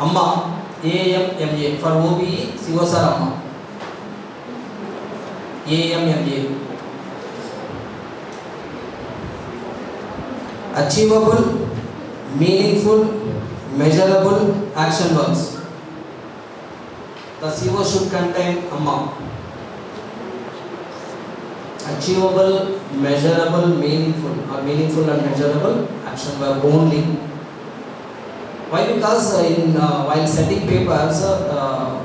Amma, AMMA. For OBE, COs are Amma. AMMA. Achievable, meaningful, measurable action verbs. The CO should contain Amma. Achievable, measurable, meaningful, or meaningful and measurable action verb only. Why? Because while setting papers,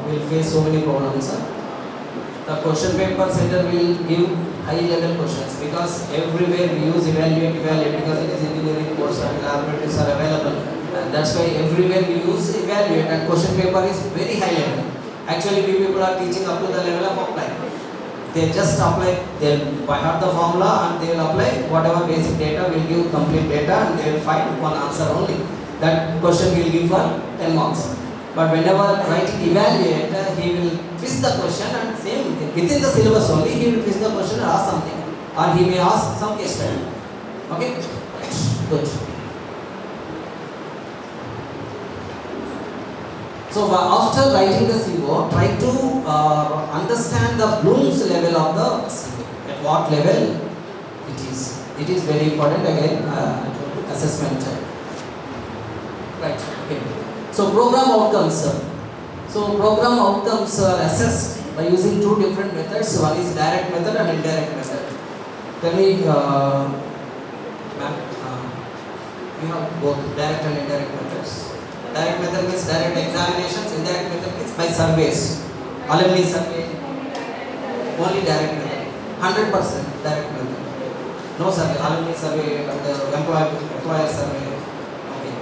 we'll face so many problems. The question paper setter will give high level questions because everywhere we use evaluate because it is engineering course and laboratories are available, and that's why everywhere we use evaluate, and question paper is very high level. Actually, we people are teaching up to the level of apply. They just apply, they'll by heart the formula and they will apply whatever basic data, will give complete data and they will find one answer only. That question will give for 10 marks. But whenever writing evaluate, he will twist the question and same within the syllabus only, he will twist the question and ask something. Or he may ask some case study. Okay? Good. So after writing the CO, try to understand the Bloom's level of the CO. At what level it is. It is very important again, assessment. Right. Okay. So program outcomes. So program outcomes are assessed by using two different methods. One is direct method and indirect method. Tell me, ma'am, you have both direct and indirect methods. Direct method means direct examinations, indirect method means by surveys. Alumni survey, only direct method. 100% direct method. No survey, alumni survey, the employer survey. Okay.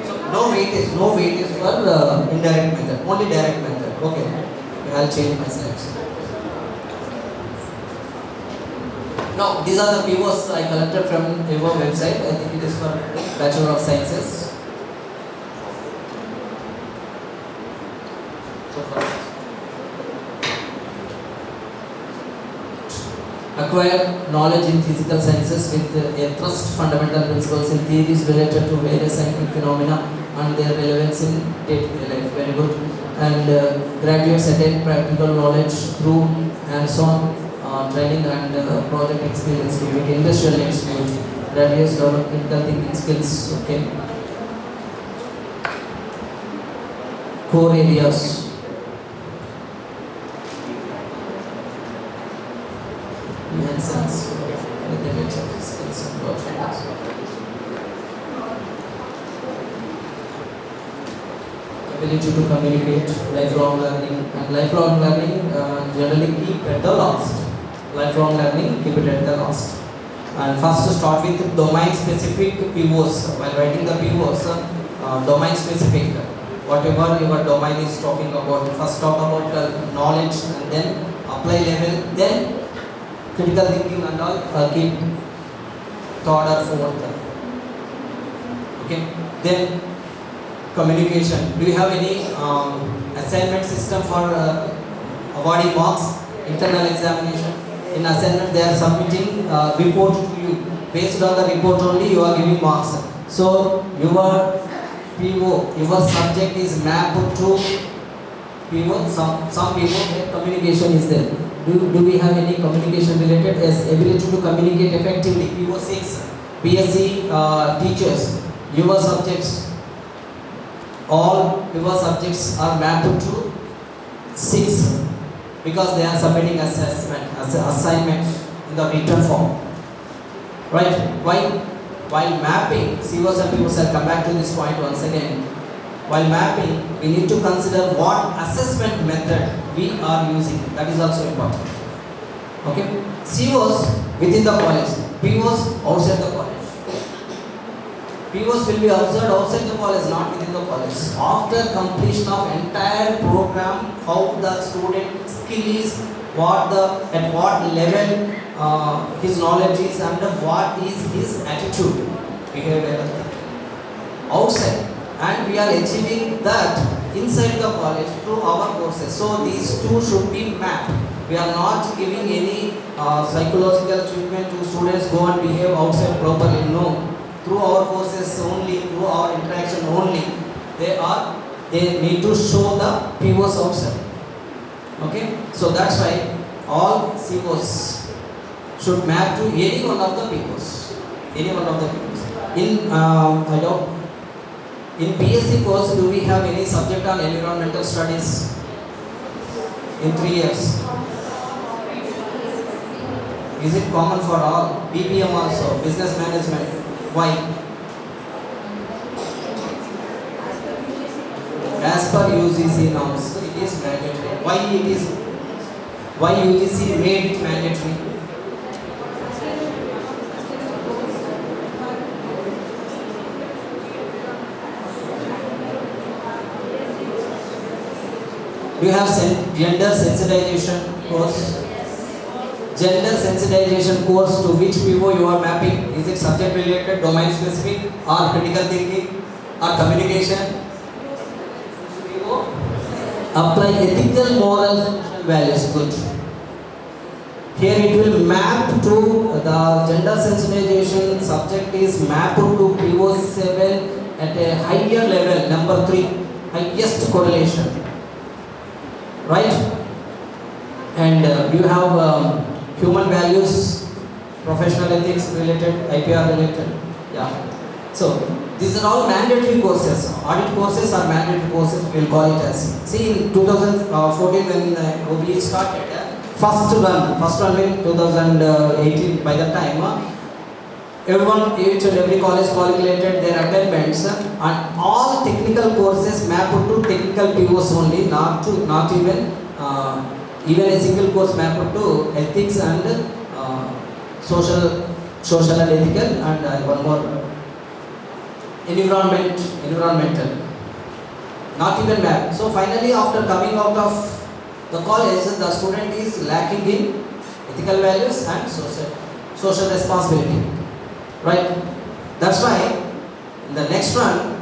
So no weightage for indirect method, only direct method. Okay. I'll change my slides. Now, these are the POs I collected from your website. I think it is for Bachelor of Sciences. Acquire knowledge in physical sciences with a thrust fundamental principles in theories related to various scientific phenomena and their relevance in day-to-day life. Very good. And graduates attain practical knowledge through hands-on training and project experience during industrial experience. Graduates develop critical thinking skills. Okay. Core areas. Enhance skills and projects. Ability to communicate, lifelong learning, and lifelong learning generally keep at the last. Lifelong learning, keep it at the last. And first to start with domain specific POs. While writing the POs, domain specific. Whatever your domain is talking about, first talk about knowledge and then apply level, then critical thinking and all, keep third or fourth. Okay. Then communication. Do you have any assignment system for awarding marks? Internal examination. In assignment, they are submitting report to you. Based on the report only, you are giving marks. So your PO, your subject is mapped to PO. Some PO communication is there. Do we have any communication related? Yes, ability to communicate effectively. PO 6. BSc teachers, your subjects. All your subjects are mapped to 6 because they are submitting assignment in the written form. Right? Why? While mapping, COs and POs, I'll come back to this point once again. While mapping, we need to consider what assessment method we are using. That is also important. Okay? COs within the college, POs outside the college. POs will be observed outside the college, not within the college. After completion of entire program, how the student skill is, at what level his knowledge is, and what is his attitude, behavior outside. And we are achieving that inside the college through our courses. So these two should be mapped. We are not giving any psychological treatment to students go and behave outside properly. No. Through our courses only, through our interaction only, they need to show the POs outside. Okay? So that's why all COs should map to any one of the POs. Any one of the POs. In BSc course, do we have any subject on environmental studies in 3 years? Is it common for all? BPM also, business management. Why? As per UGC norms, it is mandatory. Why UGC made it mandatory? Do you have gender sensitization course? Gender sensitization course, to which PO you are mapping? Is it subject related, domain specific, or critical thinking, or communication? Apply ethical, moral, social values. Good. Here it will map to the gender sensitization subject is mapped to PO7 at a higher level, number 3, highest correlation. Right? And you have human values, professional ethics related, IPR related. Yeah. So these are all mandatory courses. Audit courses are mandatory courses, we will call it as. See, in 2014 when OBE started, first one in 2018, by that time, each and every college calculated their attainments, and all technical courses mapped to technical POs only, not even a single course mapped to ethics and social and ethical, and one more environmental, not even mapped. So finally, after coming out of the college, the student is lacking in ethical values and social responsibility, right? That's why in the next one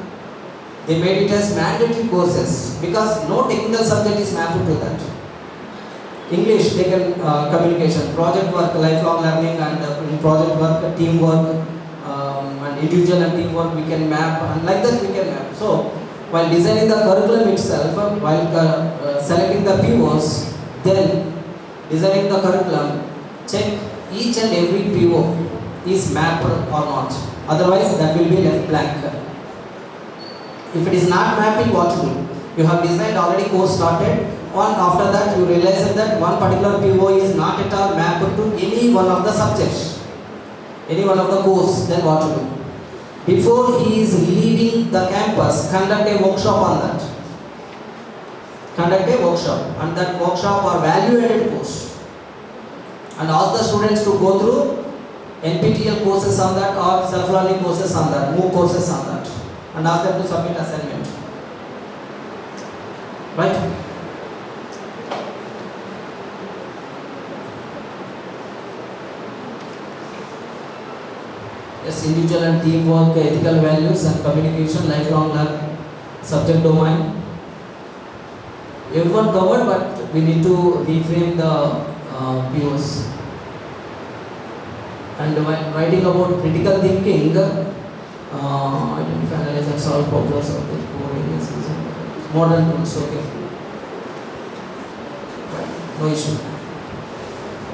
they made it as mandatory courses, because no technical subject is mapped to that. English, they can communication, project work, lifelong learning, and in project work, teamwork, and individual and teamwork we can map, and like that we can map. So while designing the curriculum itself, while selecting the POs, then designing the curriculum, check each and every PO is mapped or not. Otherwise, that will be left blank. If it is not mapping, what to do? You have designed already, course started. After that, you realize that one particular PO is not at all mapped to any one of the subjects, any one of the course. Then what to do? Before he is leaving the campus, conduct a workshop on that. Conduct a workshop, and that workshop or value-added course, and ask the students to go through NPTEL courses on that, or self-learning courses on that, MOOC courses on that, and ask them to submit assignment. Right? Yes, individual and teamwork, ethical values and communication, lifelong learning, subject domain. Everyone covered, but we need to reframe the POs. And when writing about critical thinking, identify, analyze and solve problems of the core areas. Modern tools, okay. No issue.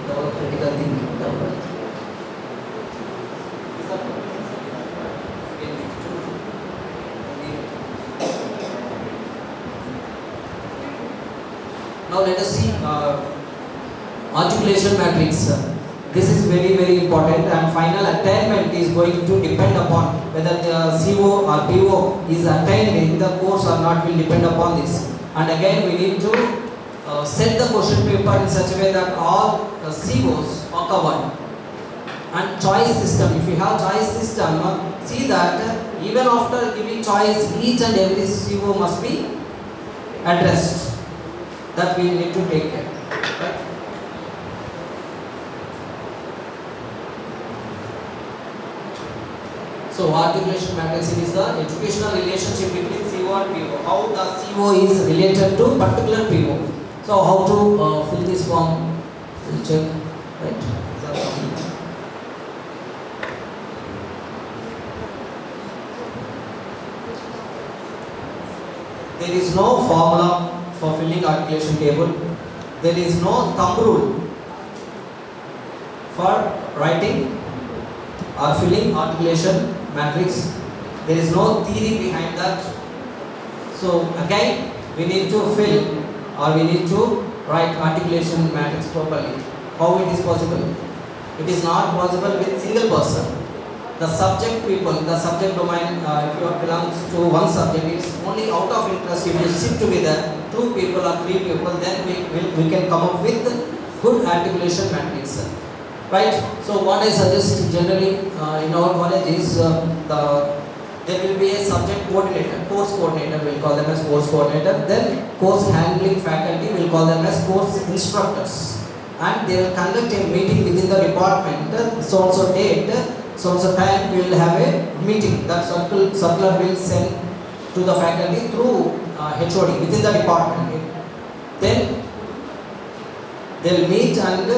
Develop critical thinking, develop. Now let us see articulation matrix. This is very, very important, and final attainment is going to depend upon whether the CO or PO is attained in the course or not, will depend upon this. And again, we need to set the question paper in such a way that all COs are covered. And choice system, if you have choice system, see that even after giving choice, each and every CO must be addressed. That we need to take care. Right? So articulation matrix is the educational relationship between CO and PO. How the CO is related to particular PO. So how to fill this form? We'll check. right? There is no formula for filling articulation table. There is no thumb rule for writing or filling articulation matrix. There is no theory behind that. So again, we need to fill or we need to write articulation matrix properly. How it is possible? It is not possible with single person. The subject people, the subject domain, if you belongs to one subject, it's only out of interest. If you sit together, 2 people or 3 people, then we can come up with good articulation matrix. Right? So what I suggest generally in our college is there will be a subject coordinator, course coordinator, we'll call them as course coordinator. Then course handling faculty, we'll call them as course instructors. And they will conduct a meeting within the department. So date, so time we will have a meeting. That circular will send to the faculty through HOD within the department. Then they'll meet and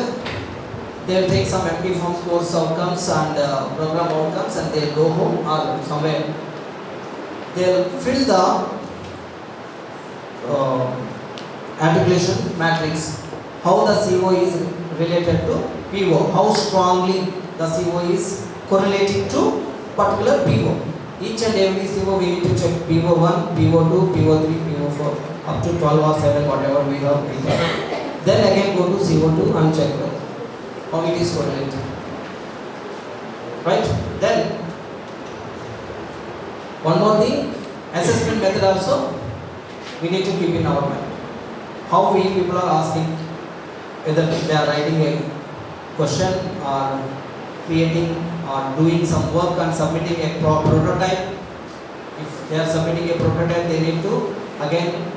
they'll take some empty forms, course outcomes and program outcomes, and they'll go home or somewhere. They'll fill the articulation matrix. How the CO is related to PO. How strongly the CO is correlating to particular PO. Each and every CO we need to check PO1, PO2, PO3, PO4, up to 12 or 7, whatever we have. Then again go to CO2 and check how it is correlated. Right? Then one more thing, assessment method also we need to keep in our mind. How we people are asking, whether they are writing a question or creating or doing some work and submitting a prototype. If they are submitting a prototype, they need to again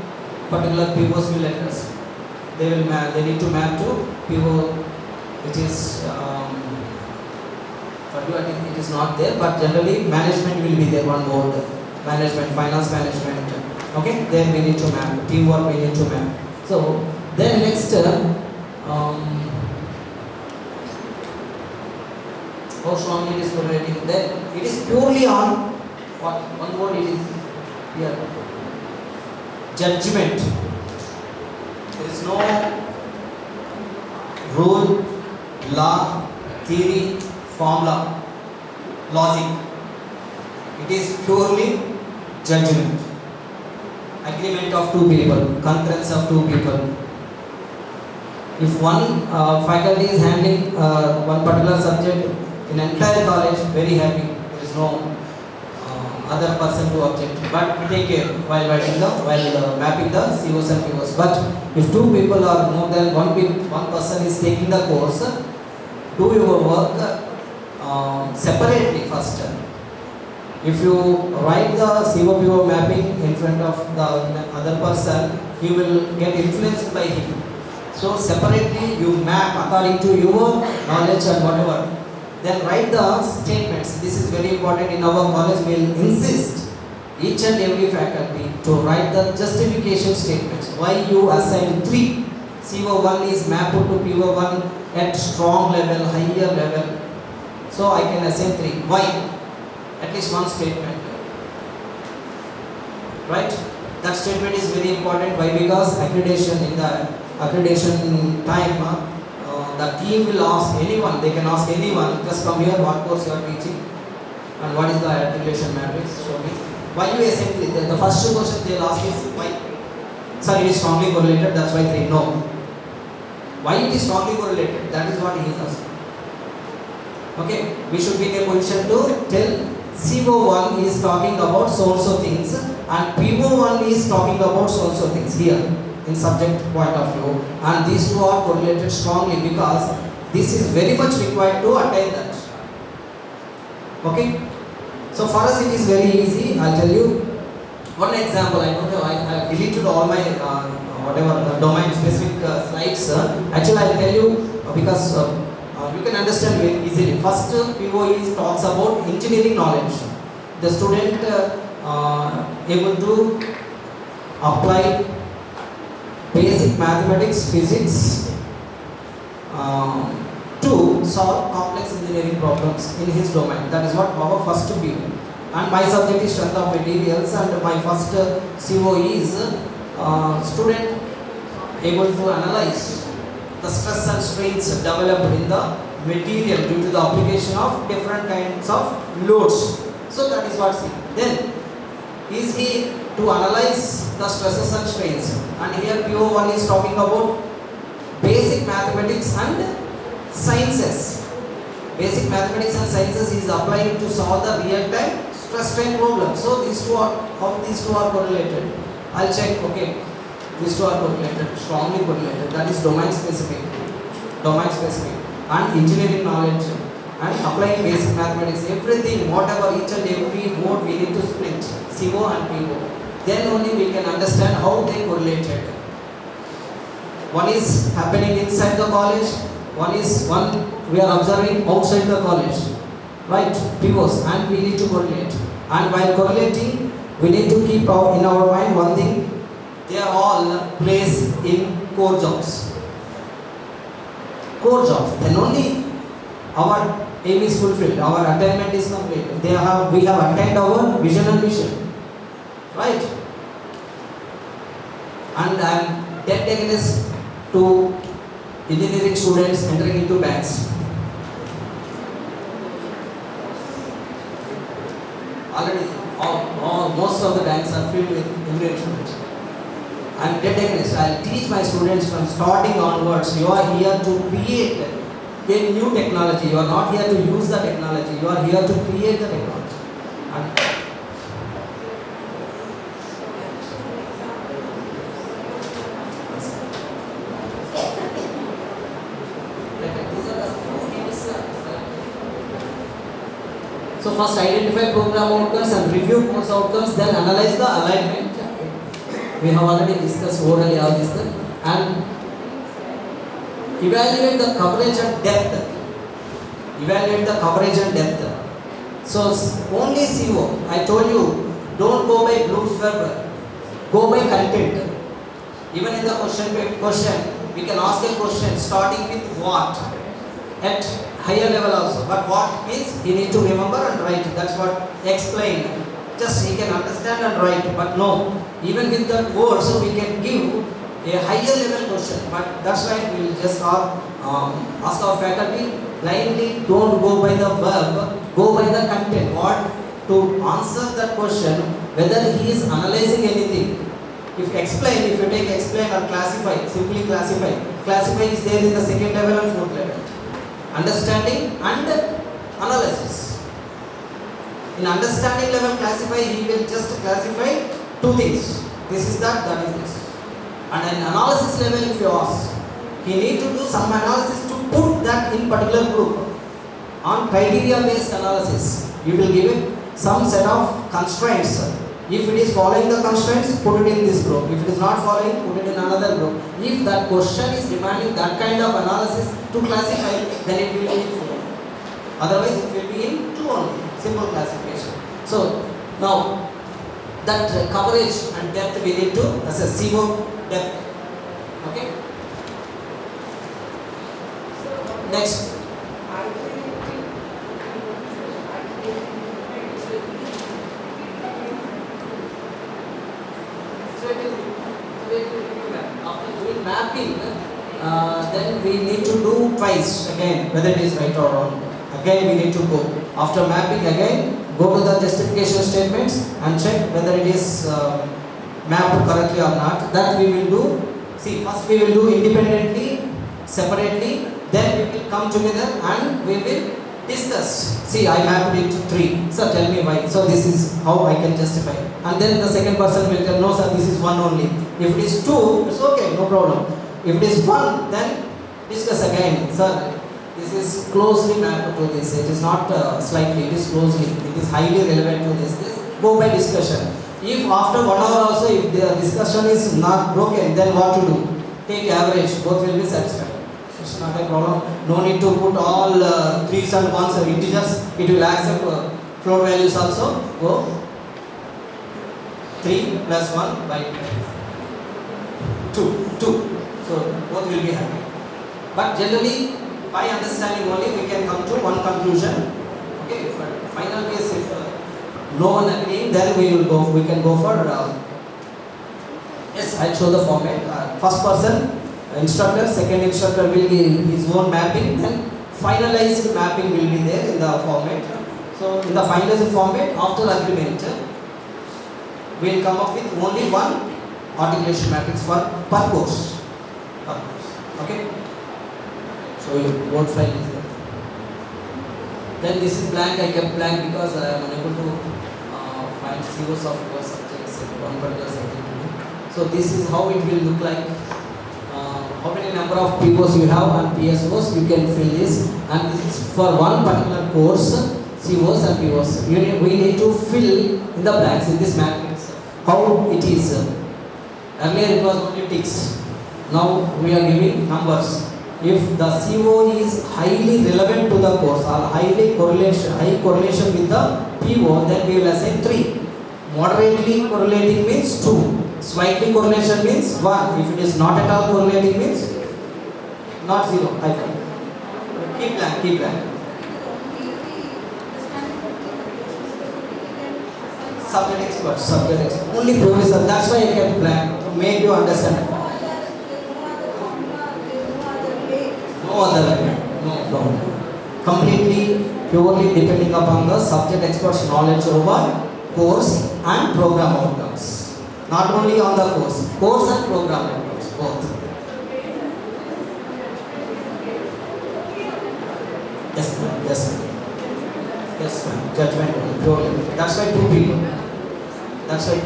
particular POs will address. They need to map to PO, which is I think it is not there, but generally management will be there, one word, management, finance management. Okay, then we need to map, teamwork we need to map. So then next, how strongly it is correlating. Then it is purely on what one word it is here. Judgment. There is no rule, law, theory, formula, logic. It is purely judgment. Agreement of 2 people, concurrence of 2 people. If one faculty is handling one particular subject in entire college, very happy, there is no other person to object. But take care while mapping the COs and POs. But if 2 people or more than one person is taking the course, do your work separately first. If you write the CO/PO mapping in front of the other person, he will get influenced by him. So separately you map according to your knowledge and whatever. Then write the statements. This is very important in our college. We will insist each and every faculty to write the justification statements. Why you assign 3. CO1 is mapped to PO1 at strong level, higher level. So I can assign 3. Why? At least one statement. Right? That statement is very important. Why? Because accreditation, in the accreditation time, the team will ask anyone, they can ask anyone, just come here, what course you are teaching and what is the articulation matrix, show me. Why you assign 3? The first question they will ask is why? Sir, it is strongly correlated, that's why 3. No. Why it is strongly correlated? That is what he is asking. Okay, we should be in a position to tell CO1 is talking about so things and PO1 is talking about so things here in subject point of view, and these 2 are correlated strongly because this is very much required to attain that. Okay, so for us it is very easy. I'll tell you one example. I don't know, I deleted all my whatever domain specific slides. Actually I'll tell you because you can understand very easily. First PO talks about engineering knowledge. The student able to apply basic mathematics, physics, to solve complex engineering problems in his domain. That is what our first view. And my subject is strength of materials, and my first CO is student able to analyze the stress and strains developed in the material due to the application of different kinds of loads. So that is what C. Then is he to analyze the stresses and strains, and here PO1 is talking about basic mathematics and sciences. Basic mathematics and sciences is applying to solve the real-time stress strain problem. So these two are, how these two are correlated? I'll check. Okay, these two are correlated, strongly correlated. That is domain specific, and engineering knowledge and applying basic mathematics. Everything, whatever, each and every mode we need to split CO and PO. Then only we can understand how they correlated. One is happening inside the college, one we are observing outside the college, right? POs, and we need to correlate. And while correlating, we need to keep in our mind one thing: they are all placed in core jobs. Core jobs. Then only our aim is fulfilled, our attainment is complete. We have attained our vision and mission, right? And I am dead against to engineering students entering into banks. Already, most of the banks are filled with engineering students. I am dead against. I will teach my students from starting onwards. You are here to create a new technology. You are not here to use the technology. You are here to create the technology. And so first identify program outcomes and review course outcomes, then analyze the alignment. We have already discussed orally all this, and evaluate the coverage and depth. So only CO. I told you, don't go by Bloom's Web, go by content. Even in the question, we can ask a question starting with what at higher level also. But what means he need to remember and write. That's what explain. Just he can understand and write. But no, even with that word, so we can give a higher level question. But that's why we will just ask our faculty blindly. Don't go by the verb, go by the content. What to answer that question, whether he is analyzing anything. If you take explain or classify, simply classify. Classify is there in the second level and fourth level. Understanding and analysis. In understanding level classify, he will just classify two things. This is that is this. And in analysis level, if you ask, he need to do some analysis to put that in particular group. On criteria based analysis, you will give it some set of constraints. If it is following the constraints, put it in this group. If it is not following, put it in another group. If that question is demanding that kind of analysis to classify, then it will be in 4. Otherwise, it will be in 2 only. Simple classification. So, now, that coverage and depth we need to assess. CO depth. Okay? Next. After doing mapping, then we need to do twice again, whether it is right or wrong. Again we need to go. After mapping again, go to the justification statements and check whether it is mapped correctly or not. That we will do. See, first we will do independently, separately, then we will come together and we will discuss. See, I mapped it to 3. Sir, tell me why. So this is how I can justify. And then the second person will tell, no sir, this is 1 only. If it is 2, it's okay, no problem. If it is 1, then discuss again. Sir, this is closely mapped to this. It is not slightly, it is closely. It is highly relevant to this. Go by discussion. If after 1 hour also, if the discussion is not broken, then what to do? Take average, both will be satisfied. It's not a problem. No need to put all 3s and 1s or integers. It will accept float values also. Go 3 plus 1 by 2. So both will be happy. But generally, by understanding only we can come to one conclusion. Okay, for final case if no one agreeing, then we can go for yes, I'll show the format. First person instructor, second instructor will give his own mapping, then finalized mapping will be there in the format. So in the finalized format, after agreement, we will come up with only one articulation matrix for per course. Okay. So your word file is there. Then this is blank. I kept blank because I am unable to find COs of your subjects in one particular subject. So this is how it will look like. How many number of POs you have and PSOs, you can fill this, and this is for one particular course, COs and POs. We need to fill in the blanks in this matrix. How it is. Earlier it was only ticks. Now we are giving numbers. If the CO is highly relevant to the course or high correlation with the PO, then we will assign 3. Moderately correlating means 2. Slightly correlation means 1. If it is not at all correlating means not 0. Keep blank, keep blank. Subject expert. Only professor. That's why I kept blank to make you understand. No other way. No. Completely, purely depending upon the subject expert's knowledge over course and program outcomes. Not only on the course and program outcomes, both. Yes, ma'am. Yes, ma'am. Judgment only, purely. That's why 2 people. That's why.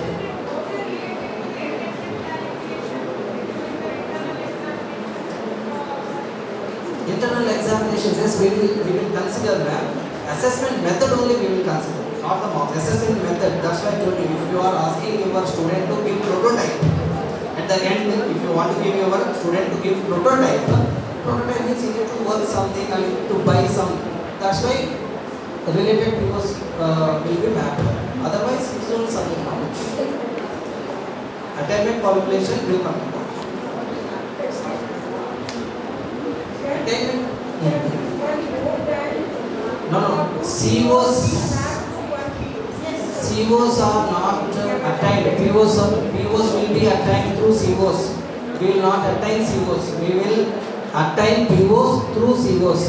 Internal examinations, yes, we will consider that. Assessment method only we will consider, not the marks. Assessment method, that's why I told you, if you are asking your student to give prototype, at the end, if you want to give your student to give prototype means you need to work something and to buy some. That's why related because will be mapped. Otherwise, it's only subject knowledge. Attainment calculation will come. No. COs are not attained. POs will be attained through COs. We will not attain COs. We will attain POs through COs.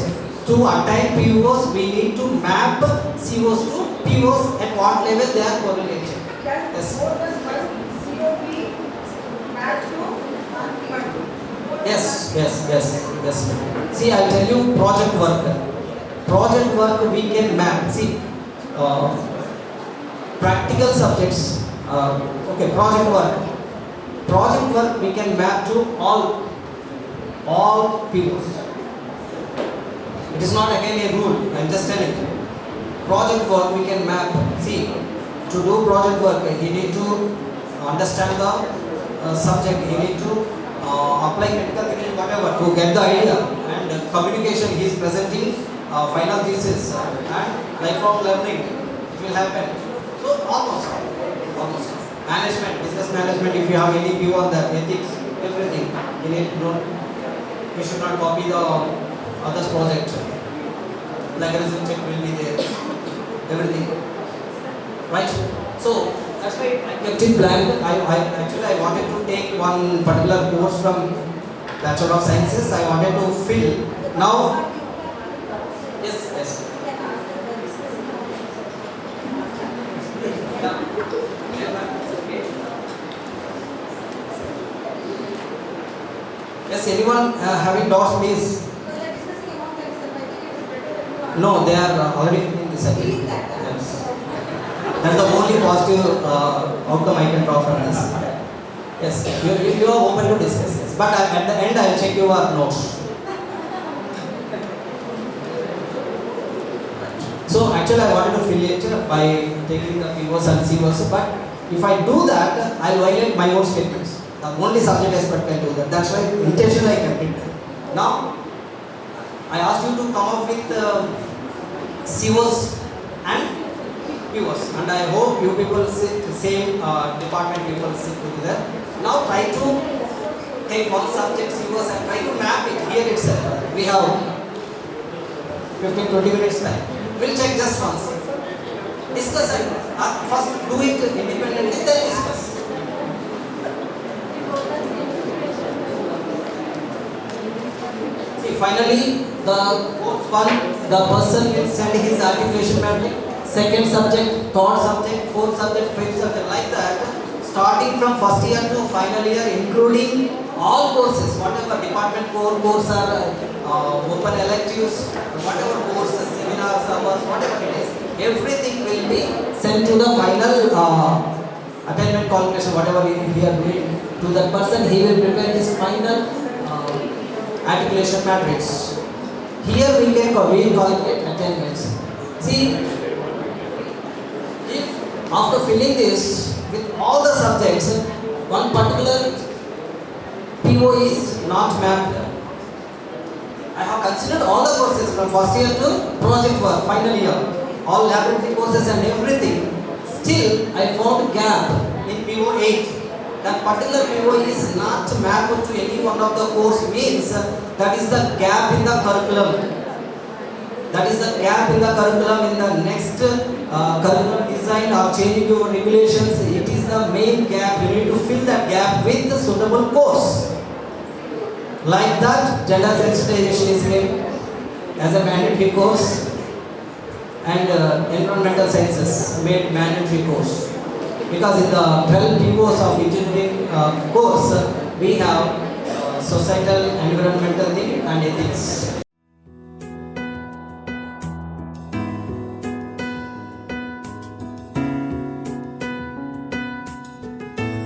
To attain POs, we need to map COs to POs at what level they are correlated. Yes. See, I'll tell you project work. Project work we can map. See, practical subjects. Project work we can map to all POs. It is not again a rule. I am just telling you. Project work we can map. See, to do project work, you need to understand the subject. You need to apply critical thinking, whatever, to get the idea. And communication, he is presenting final thesis and lifelong learning. It will happen. So almost. Management, business management. If you have any view on that, ethics, everything. You need to know. You should not copy the others' project. Plagiarism check will be there. Everything. Right? So that's why I kept it blank. I wanted to take one particular course from Bachelor of Sciences. I wanted to fill. Now, yes. Yes, anyone having doubts, please? No, they are already feeling disagree. Yes. That's the only positive outcome I can draw from this. Yes, you are open to discuss. Yes. But at the end, I will check your notes. So actually, I wanted to fill it by taking the POs and COs. But if I do that, I will violate my own statements. The only subject expert can do that. That's why intentionally I kept it. Now, I asked you to come up with COs and POs, and I hope you people sit same department people sit together. Now try to take one subject COs and try to map it here itself. We have 15-20 minutes time. We'll check just once. Discuss it. First do it independently, then discuss. See, finally, the fourth one, the person will send his articulation matrix, second subject, third subject, fourth subject, fifth subject, like that, starting from first year to final year, including all courses, whatever department core course or open electives, whatever courses, seminars, hours, whatever it is, everything will be sent to the final attainment calculation, whatever we are doing to that person. He will prepare his final articulation matrix. Here we will calculate attainments. See, if after filling this with all the subjects, one particular PO is not mapped. I have considered all the courses from first year to project work, final year, all laboratory courses and everything. Still, I found gap in PO 8. That particular PO is not mapped to any one of the course, means that is the gap in the curriculum. That is the gap in the curriculum in the next curriculum design or changing your regulations. It is the main gap. You need to fill that gap with the suitable course. Like that, gender sensitization is made as a mandatory course, and environmental sciences made mandatory course. Because in the 12 POs of engineering course, we have societal, environmental thing and ethics.